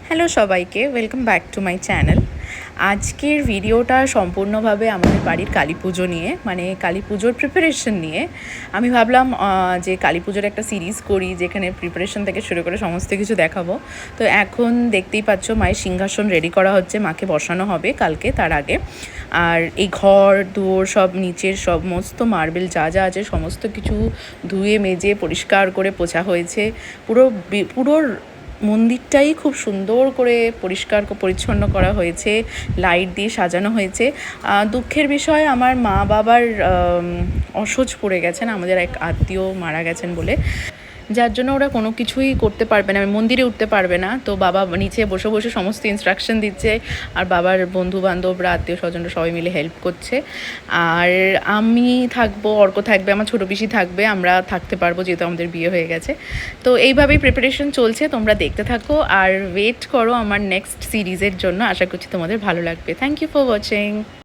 Hello সবাইকে, welcome back to my channel. আজকের ভিডিওটা সম্পূর্ণভাবে আমাদের বাড়ির কালী পুজো নিয়ে, মানে কালী পুজোর প্রিপারেশন নিয়ে। আমি ভাবলাম যে কালী পুজোর একটা সিরিজ করি, যেখানে প্রিপারেশন থেকে শুরু করে সমস্ত কিছু দেখাবো। তো এখন দেখতেই পাচ্ছ মায়ের সিংহাসন রেডি করা হচ্ছে, মাকে বসানো হবে কালকে তার আগে। আর এই ঘর দুয়ার সব নিচের সমস্ত মার্বেল যা যা আছে সমস্ত কিছু ধুয়ে মেজে পরিষ্কার করে পোছা হয়েছে। পুরো মন্দিরটাই খুব সুন্দর করে পরিষ্কার পরিচ্ছন্ন করা হয়েছে, লাইট দিয়ে সাজানো হয়েছে। দুঃখের বিষয়, আমার মা বাবার অসহ্য পড়ে গেছেন, আমাদের এক আত্মীয় মারা গেছেন বলে, যার জন্য ওরা কোনো কিছুই করতে পারবে না, মন্দিরে উঠতে পারবে না। তো বাবা নিচে বসে বসে সমস্ত ইনস্ট্রাকশন দিচ্ছে, আর বাবার বন্ধু বান্ধবরা আত্মীয় স্বজনরা সবাই মিলে হেল্প করছে। আর আমি থাকবো, অর্ক থাকবে, আমার ছোটো পিসি থাকবে, আমরা থাকতে পারবো যেহেতু আমাদের বিয়ে হয়ে গেছে। তো এইভাবেই প্রিপারেশন চলছে, তোমরা দেখতে থাকো আর ওয়েট করো আমার নেক্সট সিরিজের জন্য। আশা করছি তোমাদের ভালো লাগবে। Thank you for watching.